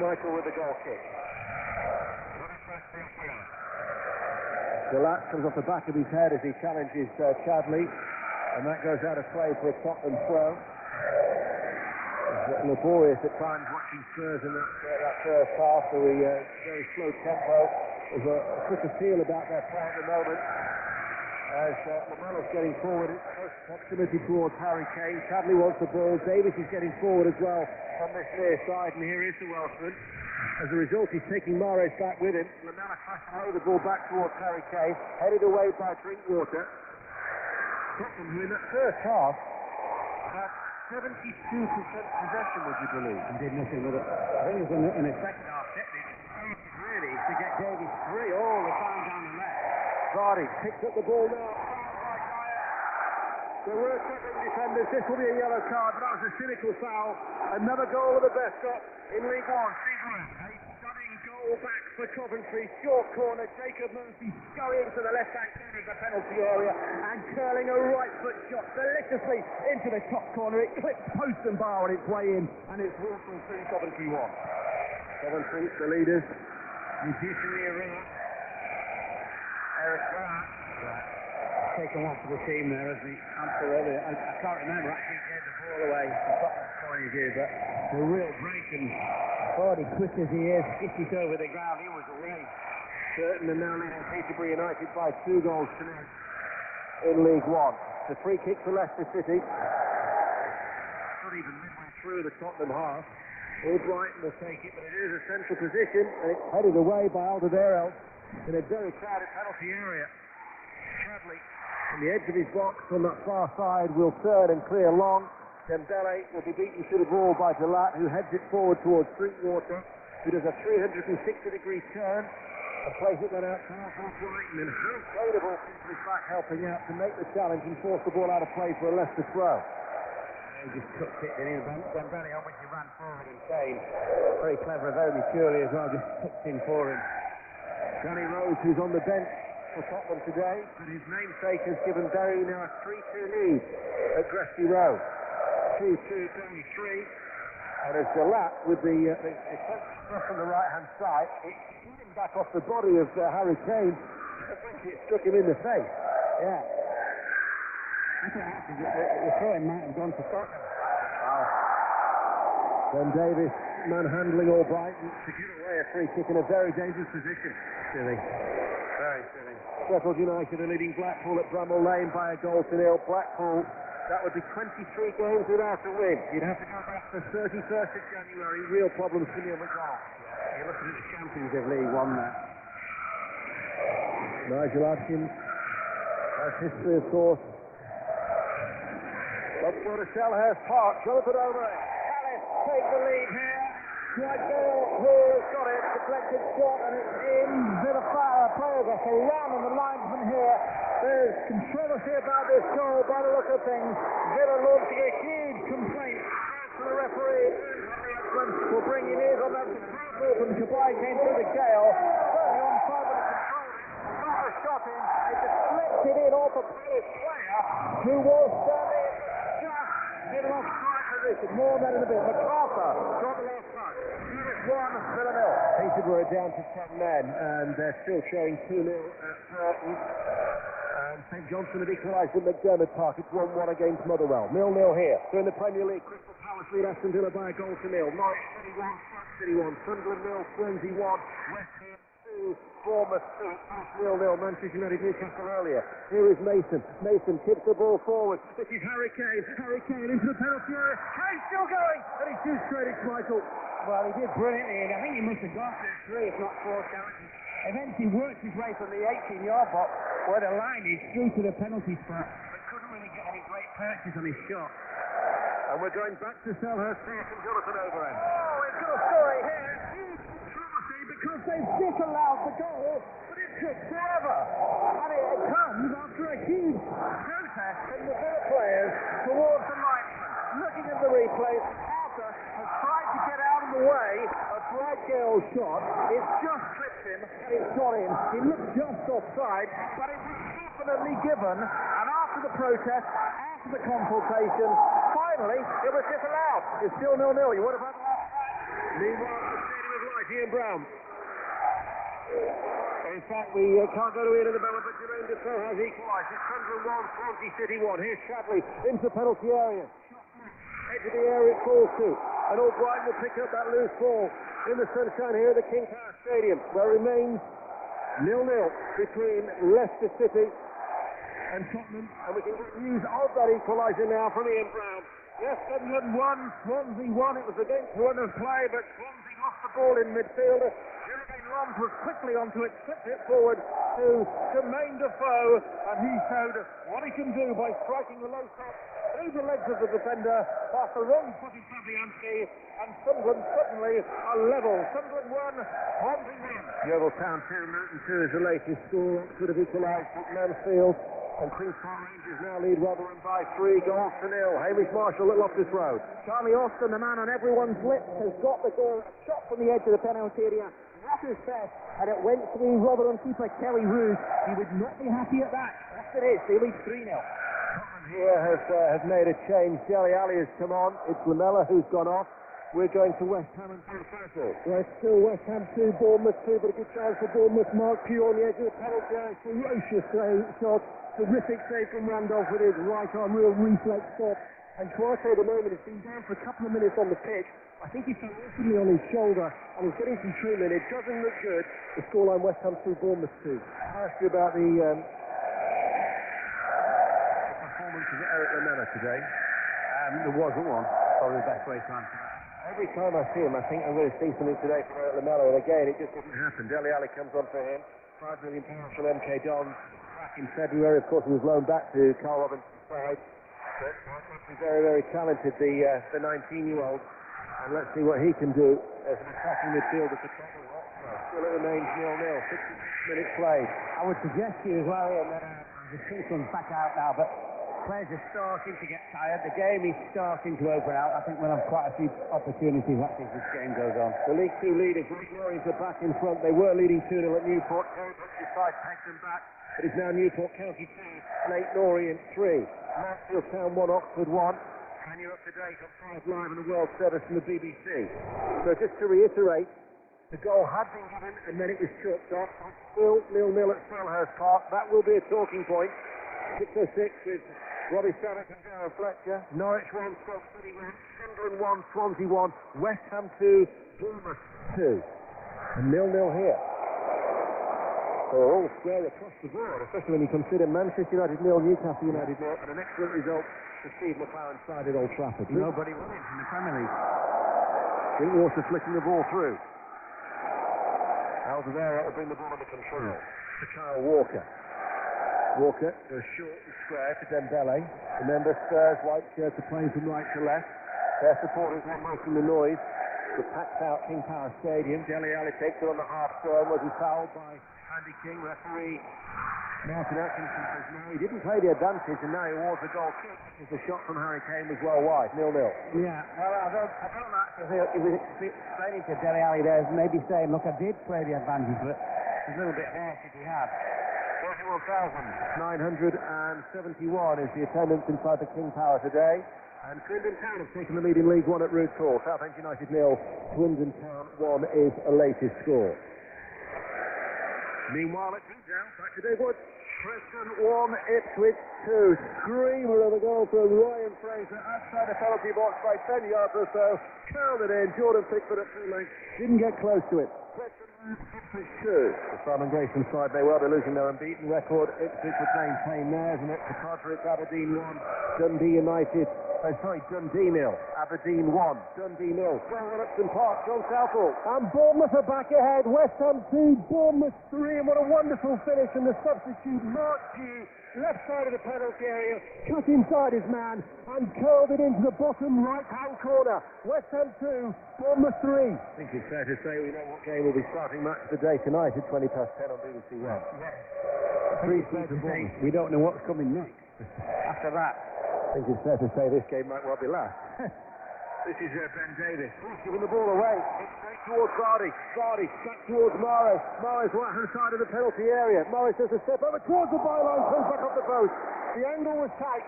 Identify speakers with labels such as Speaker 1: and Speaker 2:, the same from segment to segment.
Speaker 1: Michael with the goal kick. Delat comes off the back of his head as he challenges Chadley, and that goes out of play for a Tottenham throw. It's laborious at times watching Spurs in that first half, so very slow tempo. There's a quicker feel about their play at the moment. As Lamella's getting forward, it's close proximity towards Harry Kane. Chadley wants the ball. Davis is getting forward as well on this near side, and here is the Welshman. As a result, he's taking Mahrez back with him. Lamella tries to throw the ball back towards Harry Kane, headed away by Drinkwater. Tottenham, who in that first half had 72% possession, would you believe?
Speaker 2: And did nothing with it. I think it was in the second half, really, to get Davis free all the time down the left.
Speaker 1: Vardy picks up the ball now. There were several defenders. This will be a yellow card, but that was a cynical foul. Another goal of the best up in League One. A stunning goal back for Coventry. Short corner. Jacob Murphy scurrying to the left-hand corner of the penalty area and curling a right foot shot deliciously into the top corner. It clips post and bar on its way in, and it's Wilson 3, Coventry 1. Coventry, the leaders.
Speaker 2: Reducing the arena. Eric Grant. Taken one for the team there, as the answer earlier. I can't remember actually who gave the ball away from Tottenham's point of view, but the real break, and Vardy, quick as he is, gets it over the ground. He was away.
Speaker 1: Certain and now leading Peterborough United by 2 goals to nil in League One. The free kick for Leicester City. Not even midway through the Tottenham half. Albrighton will take it, but it is a central position, and it's headed away by Alderweireld in a very crowded penalty area. Chadley, on the edge of his box on that far side, will turn and clear long. Dembele will be beaten to the ball by Delat, who heads it forward towards Drinkwater, who does a 360-degree turn and plays it then out towards Albrighton. And Harry Kane of all people is back helping out to make the challenge and force the ball out of play for a Leicester throw.
Speaker 2: He just took it in. Dembele obviously ran forward, and Kane, very clever, very maturely as well, just tucked in for him.
Speaker 1: Danny Rose, who's on the bench for Tottenham today, but his namesake has given Derry now a 3-2 lead at Gresty Road. 2-2, Derry 3. And as Delat, with the cross on the right-hand side, it's shooting back off the body of Harry Kane. Eventually it struck him in the face.
Speaker 2: Yeah. I think actually the throwing might have gone to Tottenham.
Speaker 1: Then Davis manhandling Albrighton to give away a free kick in a very dangerous position.
Speaker 2: Silly. Very silly.
Speaker 1: Sheffield United are leading Blackpool at Bramall Lane by a goal to nil. Blackpool, that would be 23 games without a win. You'd have to go back to the 31st of January. Real problems for Neil McDonald.
Speaker 2: You're looking at the champions of League One there.
Speaker 1: Nigel Adkins has history, of course. Let's go to Selhurst Park. Jonathan Overend. Alice take the lead here. Right goal. Hall's got it. Deflected shot, and it's in. Bit of fire. Players are surrounding the linesman here. There's controversy about this goal by the look of things. Villa launching a huge complaint to the referee. Will bring in ears on that from Kabay came through the gale. Certainly on side, but it controlled it. Not a shot in. It deflected in off a Palace player who was standing just in an offside position. More on that in a bit. MacArthur got the last touch. Unit 1, Villa 0. Peterborough down to 10 men, and they're still showing 2-0 at Burton. And St Johnstone have equalised at McDermott Park. It's 1-1 against Motherwell. 0-0 here. So in the Premier League, Crystal Palace lead Aston Villa by a goal to nil. Norwich City 1, Stoke City 1, Sunderland 0, Swansea 1, West Ham 2, Bournemouth 2, 0-0. Manchester United Newcastle earlier. Here is Mason. Mason tips the ball forward. This is Harry Kane. Harry Kane into the penalty area. Kane still going, and he shoots straight into Michael.
Speaker 2: Well, he did brilliantly, and I think he must have got 3, if not 4 challenges. Eventually worked his way from the 18-yard box, where the line is, through to the penalty spot, but couldn't really get any great purchase on his shot.
Speaker 1: And we're going back to Selhurst Park and Jonathan Overend.
Speaker 2: Oh, we've got a story here. Huge controversy because they've disallowed the goal, but it took forever. And it comes after a huge protest from the Villa players towards the linesman. Looking at the replay, Arthur has tried to get out of the way of Brad Gale's shot. It's just clipped him and it's got in. He looked just offside, but it was definitely given. And after the protest, after the consultation, finally it was disallowed. It's still 0-0. You would have had the last time.
Speaker 1: Meanwhile, the stadium of Ian Brown. In fact, we can't go to Ian at the moment, but Jermaine Defoe has equalised. It's Sunderland 1, Swansea City 1. Here's Shadley into the penalty area. Edge of the area it falls to. And Albright will pick up that loose ball in the sunshine here at the King Power Stadium, where it remains 0-0 between Leicester City and Tottenham. And we can get news of that equaliser now from Ian Brown. Yes, Sunderland 1, Swansea 1. It was against run of play, but Swansea lost the ball in midfield. Jermaine Lons was quickly onto it, slipped it forward to Jermaine Defoe, and he showed what he can do by striking the low shot through the legs of the defender, past the wrong-footed Fabianski, and Sunderland suddenly are level. Sunderland 1, Swansea 1. Yeovil Town 2, Luton 2 is the latest score. Could have equalised at Mansfield. And Queen's Park Rangers now lead Rotherham by 3 goals to 0. Hamish Marshall, Little Loftus Road.
Speaker 2: Charlie Austin, the man on everyone's lips, has got the goal. A shot from the edge of the penalty area. What is best? And it went through Rotherham keeper Kelly Roos. He would not be happy at that. Yes, it is. They lead 3-0.
Speaker 1: Here has made a change. Dele Alli has come on. It's Lamella who's gone off. We're going to West Ham and Newcastle.
Speaker 2: Well, it's still West Ham 2, Bournemouth 2, but a good chance for Bournemouth. Mark Pugh on the edge of the penalty area. Ferocious shot. Terrific save from Randolph with his right arm, real reflex stop. And Duarte at the moment has been down for a couple of minutes on the pitch. I think he fell openly on his shoulder and is getting some treatment. It doesn't look good. The scoreline West Ham 2, Bournemouth 2. I asked you about the performance of Eric Lamella today. There wasn't one. Probably the best way to answer that. Every time I see him, I think I'm going to see something today from Eric Lamella, and again, it just didn't happen. Dele Alli comes on for him. £5 million from MK Dons. Back in February, of course, he was loaned back to Carl Robinson's side. But he's very, very talented, the 19-year-old. And let's see what he can do as an attacking midfielder for Tottenham Hotspur. Still it remains 0-0, 66 minutes played. I would suggest to you as well, Ian, that the season's back out now, but players are starting to get tired. The game is starting to open out. I think we'll have quite a few opportunities actually as this game goes on.
Speaker 1: The League Two leaders, Great Warriors, are back in front. They were leading 2-0 at Newport. Terry Butcher's side pegged them back. It is now Newport County 2, Lake Orient 3. Mansfield Town 1, Oxford 1. And you're up to date on 5 Live and the World Service from the BBC. So just to reiterate, the goal had been given and then it was chalked off. Still 0-0 at Selhurst Park. That will be a talking point. 6:06 with Robbie Savage and Darren Fletcher. Norwich 1, Stoke City 1. Sunderland 1, Swansea 1. West Ham 2, Bournemouth 2. And 0-0 here. So all square across the board, especially when you consider Manchester United 0, Newcastle United 0, and an excellent result for Steve McLaren's side at Old Trafford.
Speaker 2: Nobody wins in the Premier League.
Speaker 1: Drinkwater flicking the ball through. Alderweireld will bring the ball under control to Kyle Walker. Walker goes short and square to Dembele. Remember, Spurs white shirts are playing from right to left. Their supporters are making the noise. The packed out King Power Stadium. Dele Alli takes it on the half turn. Was he fouled by Andy King? Referee Martin Atkinson says no. He didn't play the advantage, and now he awards a goal kick because the shot from Harry Kane was well wide. 0-0.
Speaker 2: Yeah, well, I don't actually think he was explaining to Dele Alli there, maybe saying, look, I did play the advantage, but it's a little bit harsh if he had.
Speaker 1: 41,971 is the attendance inside the King Power today. And Swindon Town have taken the lead in League One at Route 4. Southend United 0, Swindon Town 1 is a latest score. Meanwhile, at Down, back to Dave Wood. Preston 1, Ipswich 2. Screamer of a goal for Ryan Fraser outside the penalty box by 10 yards or so. Curled it in. Jordan Pickford at full length. Didn't get close to it. Preston 1, Ipswich 2. The Simon Grayson side may well be losing their unbeaten record. Ipswich would maintain theirs, and it's Patrick Aberdeen 1. Dundee United. Dundee 0. Aberdeen 1. Dundee 0. Well, Upton Park, John Southall. And Bournemouth are back ahead. West Ham 2, Bournemouth 3. And what a wonderful finish. And the substitute, Mark G, left side of the penalty area, cut inside his man and curled it into the bottom right-hand corner. West Ham 2, Bournemouth 3. I think it's fair to say we know what game will be starting match of the day tonight at 10:20 on BBC One.
Speaker 2: We don't know what's coming next. After that.
Speaker 1: I think it's fair to say this game might well be last. This is Ben Davis. He's giving the ball away. It's straight towards Vardy. Vardy back towards Mahrez. Mahrez right-hand side of the penalty area. Mahrez does a step over towards the byline, comes back off the post. The angle was tight.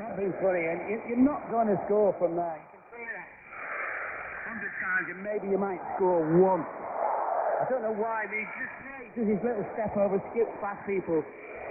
Speaker 2: That's been funny, and you're not going to score from there. You can see it. challenge and maybe you might score once. I don't know why, but he just does his little step over, skips past people.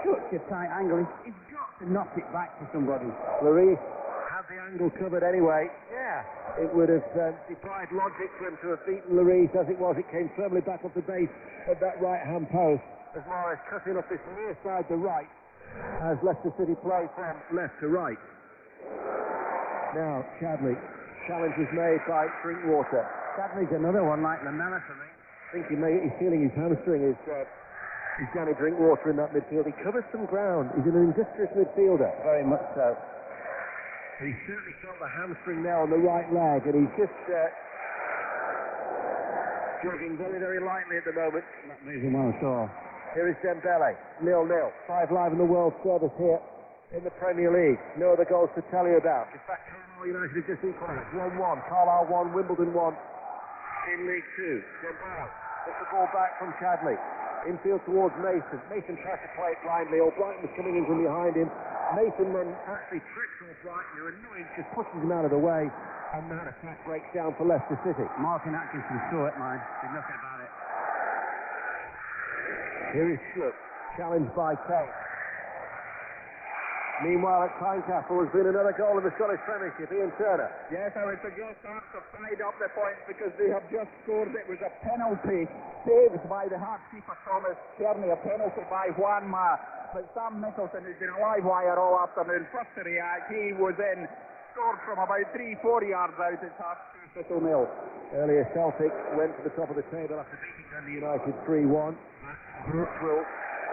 Speaker 2: Such a tight angle. He's got to knock it back to somebody.
Speaker 1: Lloris had the angle covered anyway. Yeah. It would have defied logic for him to have beaten Lloris. As it was, it came firmly back off the base of that right-hand post as Morris cutting off this near side the right as Leicester City play from left to right. Now, Chadley. Challenge was made by Drinkwater.
Speaker 2: Chadley's another one like Lamella for me.
Speaker 1: I think he's feeling his hamstring is Danny Drinkwater in that midfield. He covers some ground. He's an industrious midfielder.
Speaker 2: Very much so.
Speaker 1: He certainly felt the hamstring now on the right leg, and he's just jogging very, very lightly at the moment.
Speaker 2: Not moving well at all.
Speaker 1: Here is Dembele, 0-0. 5 live in the World Service here in the Premier League. No other goals to tell you about. In fact, Carlisle United have just equalised. 1-1. Carlisle 1, Wimbledon 1 in League 2. Dembele gets the ball back from Chadley. Infield towards Mason. Mason tries to play it blindly. O'Brien was coming in from behind him. Mason then actually tricks O'Brien, who annoying, just pushes him out of the way. And that attack breaks down for Leicester City.
Speaker 2: Martin Atkinson saw it, man. Did nothing about it.
Speaker 1: Here is Schlupp, challenged by Kane. Meanwhile, at Tynecastle has been another goal in the Scottish Premiership. Ian Turner.
Speaker 2: Yes, it's a good start to tied up the points because they have just scored. It was a penalty saved by the Hearts-keeper Thomas Kearney, a penalty by Juan Ma. But Sam Nicholson has been a live wire all afternoon. First to react, he was in, scored from about 3-4 yards out. It's Hearts 2, 0.
Speaker 1: Earlier, Celtic went to the top of the table after beating Dundee United 3-1. Brooks will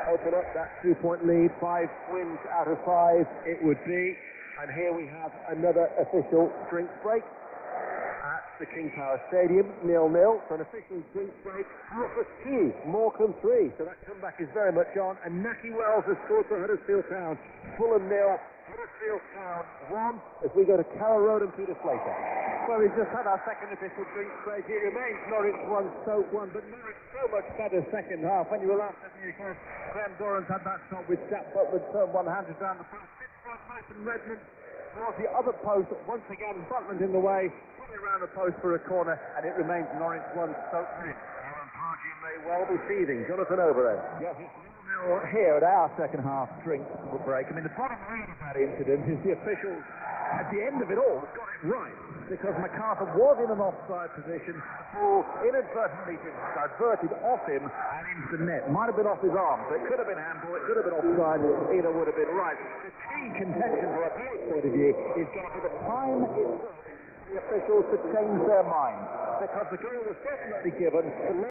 Speaker 1: open up that 2-point lead. 5 wins out of 5 it would be. And here we have another official drinks break at the King Power Stadium, 0-0. So an official drinks break. Rufus 2, Morecambe 3. So that comeback is very much on. And Naki Wells has scored for Huddersfield Town. Fulham 0, Huddersfield Town 1. As we go to Carrow Road and Peter Slater.
Speaker 2: Well, we've just had our second official drinks break. It remains Norwich 1, Stoke 1, but Norwich so much better second half. When you were last at me, of course, Graham Dorrans had that shot with Jack Butland turned one-handed down the post. Mason Redmond towards the other post. Once again, Butland in the way, putting around the post for a corner, and it remains Norwich 1, Stoke 3.
Speaker 1: Alan Pardew may well be seething. Jonathan Overend.
Speaker 2: Yes, it's here at our second half drink break. I mean, the bottom line of that incident is the officials, at the end of it all, got it right. Because MacArthur was in an offside position, the ball inadvertently diverted off him and into the net. Might have been off his arm, so it could have been handball, it could have been offside, either would have been right. The key contention from a player's point of view is going to be the time it took the officials to change their mind. Because the goal was definitely given.